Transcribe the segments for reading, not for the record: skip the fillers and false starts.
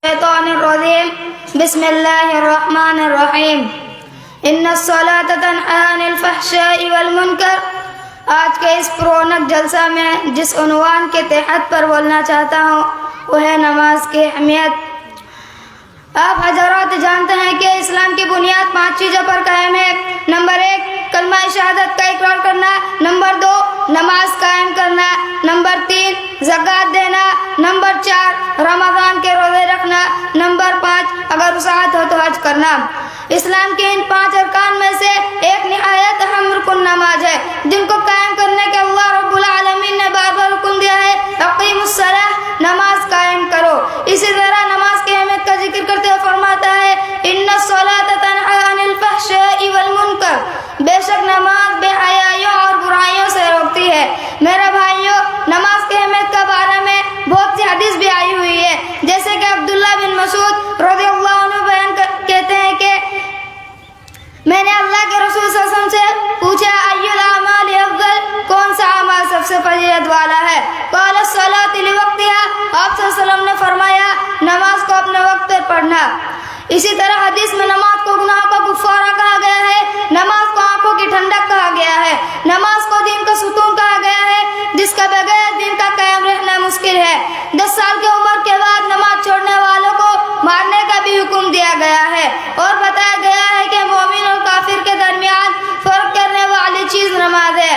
शैतानिर्रजीम बिस्मिल्लाहिर्रहमानिर्रहीम इन्नस्सलात तन्हा अनिल फहशाइ वल मुनकर। आज के इस रौनक जलसा में जिस उन्वान के तहत पर बोलना चाहता हूँ वह है नमाज की अहमियत। आप हज़रात जानते हैं कि इस्लाम की बुनियाद 5 चीज़ों पर कायम है। नंबर 1 कलमा शहादत का इकरार करना, नंबर 2 नमाज कायम करना, नंबर 3 ज़कात देना, नंबर 4 रमज़ान के रोज़े रखना, नंबर 5 अगर वसाअत हो तो हज करना। इस्लाम के इन 5 अरकान में से एक निहायत अहम रुकन नमाज है, जिनको कायम करने के अल्लाह रब्बुल आलमीन ने बार बार हुक्म दिया है, अक़ीमुस्सलाह, नमाज कायम करो। इसी तरह नमाज की अहमियत का जिक्र करते हुए फरमाता है, इन्नस्सलात तन्हा अनिल फहशाइ वल मुनकर, बेशक नमाज बेहयाइयों और बुराइयों से रोकती है। मेरे भाइयों, नमाज की अहमियत के बारे में बहुत सी हदीस भी आई हुई है, जैसे कि अब्दुल्लाह बिन मसूद रज़ियल्लाहु अन्हु बयान कहते हैं कि मैंने अल्लाह के रसूल सल्लल्लाहु अलैहि वसल्लम से पूछा, अय्युल अमाल अफ़ज़ल, कौन सा अमल सबसे फजीलत वाला है? क़ाल अस्सलातु लिवक़्तिहा, आप सल्लल्लाहु अलैहि वसल्लम ने फरमाया, नमाज को अपने वक्त पर पढ़ना। इसी तरह हदीस में नमाज को गुनाह का गुफ़ारा कहा गया है, नमाज को आंखों की ठंडक कहा गया है, नमाज को दीन का सुतून कहा गया है, जिसके बगैर दीन का कायम रहना मुश्किल है। 10 साल की उम्र के बाद नमाज छोड़ने वालों को मारने का भी हुक्म दिया गया है और बताया गया है कि मोमिन और काफिर के दरमियान फर्क करने वाली चीज नमाज है।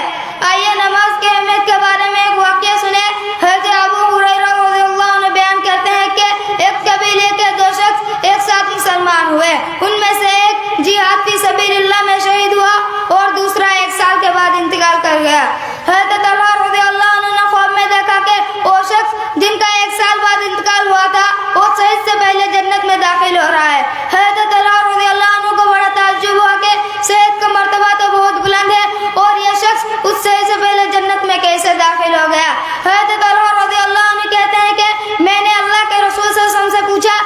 आइए नमाज के अहमियत के बारे में एक वाक़या सुने। हज़रत अबू हुरैरा रज़ियल्लाहु अन्हु बयान करते हैं कि एक कबीले के 2 शख्स एक साथ मुसलमान हुए। उनमें से एक जिहाद फी सबीलिल्लाह में शहीद हुआ और दूसरा 1 साल के बाद इंतकाल कर गया। हज़रत तलहा रज़ियल्लाहु अन्हु ने ख्वाब में देखा कि वो शख्स जिनका 1 साल बाद इंतकाल हुआ था वो शहीद से पहले जन्नत में दाखिल हो रहा है। हज़रत तलहा रज़ियल्लाहु अन्हु को बड़ा ताज्जुब हुआ कि शहीद का मर्तबा तो बहुत बुलंद है और यह शख्स उस शहीद से पहले जन्नत में कैसे दाखिल हो गया। हज़रत तलहा रज़ियल्लाहु अन्हु कहते हैं कि मैंने अल्लाह के रसूल सल्लल्लाहु अलैहि वसल्लम से पूछा,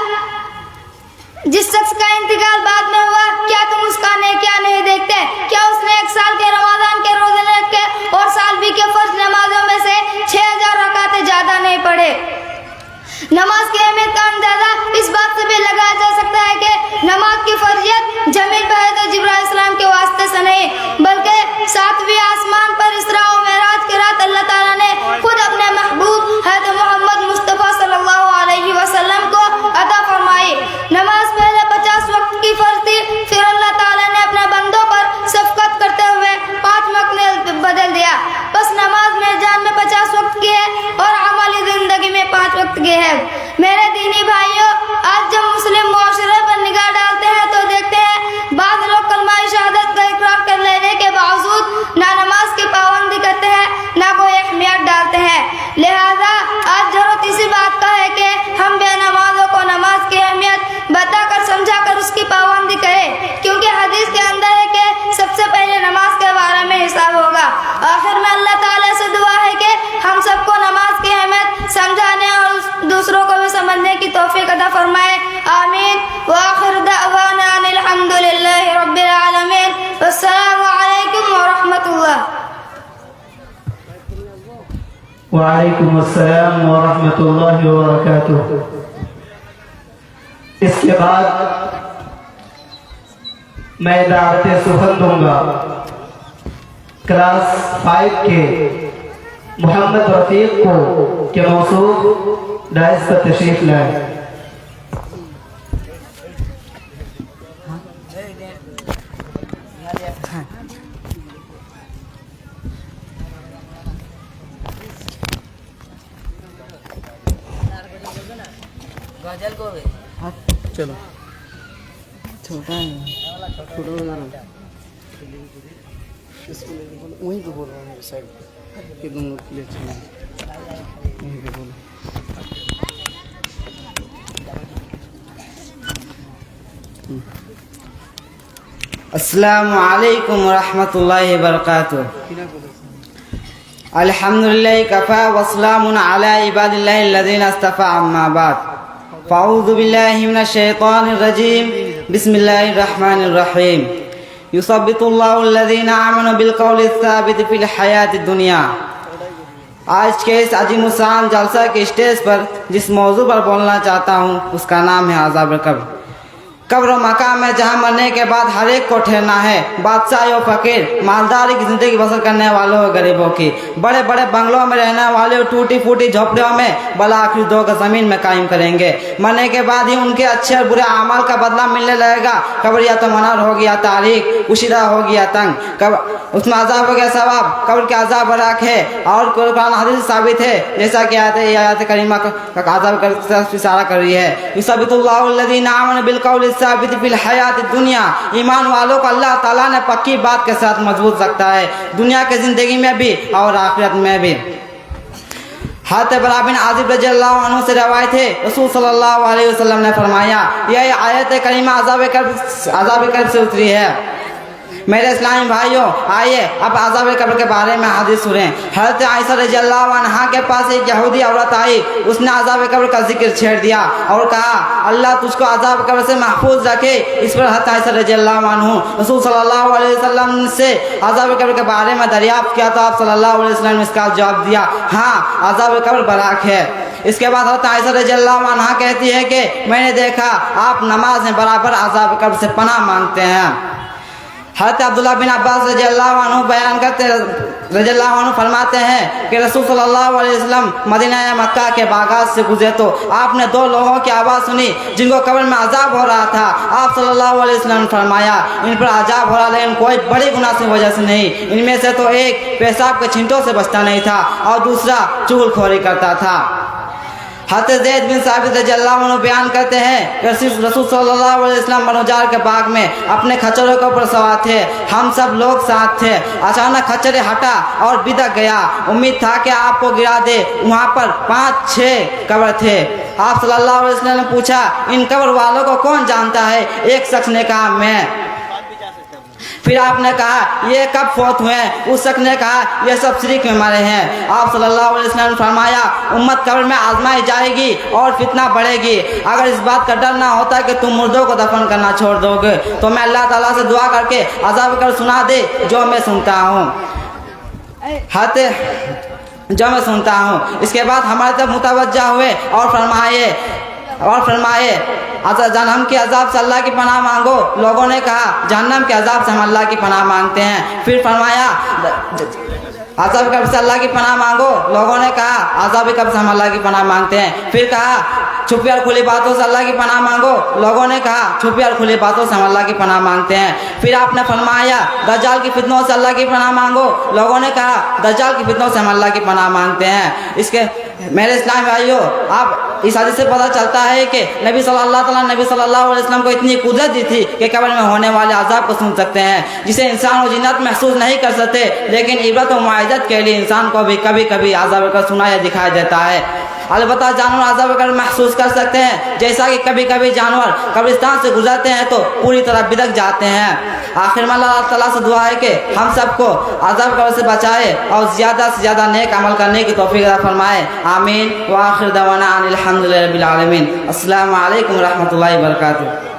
जिस शख्स का इंतकाल बाद में हुआ क्या तुम उसका नेकियां नहीं देखते? क्या उसने 1 साल के रमजान के रोजे रखे और साल भी के फर्ज नमाजों में से 6000 रकातें ज्यादा नहीं पढ़े? नमाज की अहमियत का अंदाजा इस बात से भी लगाया जा सकता है कि नमाज की फर्जियत जमील पर हज़रत जिब्राइल अलैहिस्सलाम के वास्ते से नहीं बल्कि 7वें आसमान पर इसरा व मेराज की रात अल्लाह ताला ने खुद अपने महबूब हज़रत मोहम्मद मुस्तफ़ा सल्लल्लाहु अलैहि वसल्लम को अता फरमाई। नमाज पहले 50 वक्त की फर्ज थी, फिर अल्लाह ताला ने अपने बंदों पर शफ़क़त करते हुए 5 वक्त में बदल दिया। बस नमाज मेरे जान में 50 वक्त की है और अमली जिंदगी में 5 वक्त की है। मेरे दीनी भाइयों, आज जब मुस्लिम मुआशरे पर निगाह डालते हैं तो देखते हैं बाद लोग कलमा शहादत का इकरार कर लेने के बावजूद ना नमाज की पाबंदी करते हैं ना कोई अहमियत डालते हैं। लिहाजा आज जरूरत इसी बात का है कि हम बेनमाजों को नमाज की अहमियत बताकर समझाकर उसकी पाबंदी करें, क्योंकि हदीस के अंदर है कि सबसे पहले नमाज के बारे में हिसाब होगा। आखिर में अल्लाह ताला से दुआ है कि हम सबको नमाज की अहमियत समझाने और दूसरों को भी समझने की तौफीक अता फरमाए। आमीन। व आखिर दअवाना अनिल हम्दुलिल्लाहि रब्बिल आलमीन। अस्सलामु अलैकुम व रहमतुल्लाह। वालेकुम अस्सलाम व रहमतुल्लाहि व बरकातुहू। इसके बाद मैं दावत सुखन दूंगा क्लास 5 के मोहम्मद रफीक को के मौसूफ डाइस पर तशरीफ लाए। चलो छोटा वहीं पे बोल रहा हूँ साइड के दोनों प्लेट वहीं पे बोलो। अस्सलामु अलैकुम व रहमतुल्लाहि व बरकातुहू। अल्हम्दुलिल्लाहि कफ़ा व सलामुन अला इबादिल्लाहि अल्लज़ीना इस्तफ़ा अम्मा बाद। फ़अऊज़ु बिल्लाहि मिनश शैतानिर रजीम। बिस्मिल्लाहिर रहमानिर रहीम। युसब्बितुल्लाहु अल्लज़ीना आमनु बिल क़ौलि साबित फ़िल हयातिद दुनिया। आज के इस अजीमुशान जलसा के स्टेज पर जिस मौजू पर बोलना चाहता हूँ उसका नाम है अज़ाब कब्र। कब्र मकाम में जहाँ मरने के बाद हर एक को ठहरना है, बादशाह और फकीर, मालदारी की ज़िंदगी बसर करने वालों और गरीबों की, बड़े बड़े बंगलों में रहने वाले और टूटी फूटी झोपड़ियों में, भला आखिर दो का ज़मीन में कायम करेंगे। मरने के बाद ही उनके अच्छे और बुरे अमाल का बदला मिलने लगेगा। कब्र या तो मनार होगी या तारीख, कुशीदा होगी या तंग, कब्र उसमें अजाब हो गया सवाब, कब्र के अजाब बराक है। और कुरान हदीस साबित है, जैसा कि आयत करीमा का अजाब का इशारा कर रही है। युसब्बितुल्लाहु अल्लज़ीना आमनु बिल साबित फिल हयात दुनिया, ईमान वालों को अल्लाह ताला ने पक्की बात के साथ मजबूत रखता है, दुनिया की जिंदगी में भी और आखिरत में भी। हज़रत बरा बिन आज़िब रज़ियल्लाहु अन्हु से रवायत है, रसूल सल्लल्लाहु अलैहि वसल्लम ने फरमाया, यह आयत करीमा अज़ाब कब्र से उतरी है। मेरे इस्लामी भाइयों, आइए अब अज़ाब कब्र के बारे में हदीस सुनें। हज़रत आयशा रज़ियल्लाहु अन्हा के पास एक यहूदी औरत आई, उसने अज़ाब कब्र का जिक्र छेड़ दिया और कहा, अल्लाह तुझको अज़ाब कब्र से महफूज रखे। इस पर हज़रत आयशा रज़ियल्लाहु अन्हु रसूल सल्लल्लाहु अलैहि वसल्लम से अज़ाब कब्र के बारे में दरियाफ्त किया तो आप सल्लल्लाहु अलैहि वसल्लम ने इसका जवाब दिया, हाँ अज़ाब कब्र बराक है। इसके बाद हज़रत आयशा रज़ियल्लाहु अन्हा कहती है कि मैंने देखा आप नमाज में बराबर अज़ाब कब्र से पनाह मांगते हैं। हज़रत अब्दुल्लाह बिन अब्बास रज़ियल्लाहु अन्हु बयान करते रज़ियल्लाहु अन्हु फरमाते हैं कि रसूल सल्लल्लाहु अलैहि वसल्लम मदीना या मक्का के बागात से गुजरे तो आपने दो लोगों की आवाज़ सुनी जिनको कब्र में अजाब हो रहा था। आप सल्लल्लाहु अलैहि वसल्लम ने फरमाया, इन पर अजाब हो रहा लेकिन कोई बड़ी गुनाह की वजह से नहीं। इनमें से तो एक पेशाब के छिंटों से बचता नहीं था और दूसरा चुगलखोरी करता था। हज़रत ज़ैद बिन साबित रज़ियल्लाहु अन्हु बयान करते हैं, रसूल सल्लल्लाहु अलैहि वसल्लम बनोजार के बाग में अपने खच्चरों के ऊपर सवार थे, हम सब लोग साथ थे। अचानक खच्चर हटा और बिदक गया, उम्मीद था कि आपको गिरा दे। वहाँ पर 5-6 कब्र थे। आप सल्लल्लाहु अलैहि वसल्लम ने पूछा, इन कब्र वालों को कौन जानता है? एक शख्स ने कहा, मैं। फिर आपने कहा, ये कब फौत हुए? उस शख्स ने कहा, ये सब शिरक में मरे हैं। आप सल्लल्लाहु अलैहि वसल्लम ने फरमाया, उम्मत कब्र में आजमाई जाएगी और फितना बढ़ेगी। अगर इस बात का डर ना होता कि तुम मुर्दों को दफन करना छोड़ दोगे तो मैं अल्लाह ताला से दुआ करके अज़ाब कर सुना दे जो मैं सुनता हूँ। इसके बाद हमारे तरफ मुतवज्जा हुए और फरमाए जहन्नम के अजाब से अल्लाह की पनाह मांगो। लोगों ने कहा, जहन्नम के अजाब से हम अल्लाह की पनाह मांगते हैं। फिर फरमाया, अज़ाब कब्र से अल्लाह की पनाह मांगो। लोगों ने कहा, अज़ाब कब्र से हम अल्लाह की पनाह मांगते हैं। फिर कहा, छुपी और खुली बातों से अल्लाह की पनाह मांगो। लोगों ने कहा, छुपी और खुली बातों से हम अल्लाह की पनाह मांगते हैं। फिर आपने फरमाया, दज्जाल की फितनों से अल्लाह की पनाह मांगो। लोगों ने कहा, दज्जाल की फितनों से हम अल्लाह की पनाह मांगते हैं। इसके मेरे इस्लामी भाइयों, आप इस हदीस से पता चलता है कि नबी सल्लल्लाहु अलैहि वसल्लम को इतनी कुदरत दी थी कि कब्र में होने वाले अजाब को सुन सकते हैं, जिसे इंसान और जिन्नात महसूस नहीं कर सकते। लेकिन इबरत और मुआइज़त के लिए इंसान को भी कभी कभी अजाब का सुनाया दिखाई देता है। अलबत्ता जानवर अज़ाब कब्र महसूस कर सकते हैं, जैसा कि कभी कभी जानवर कब्रिस्तान से गुजरते हैं तो पूरी तरह बिदक जाते हैं। आखिर में अल्लाह ताला से दुआ है कि हम सबको अज़ाब कब्र से बचाए और ज़्यादा से ज़्यादा नेक अमल करने की तौफीक अता फरमाए। आमीन। व आखिर दवाना अनिल हम्दुलिल्लाहि रब्बिल आलमीन। अस्सलामु अलैकुम व रहमतुल्लाहि व बरकातुहू।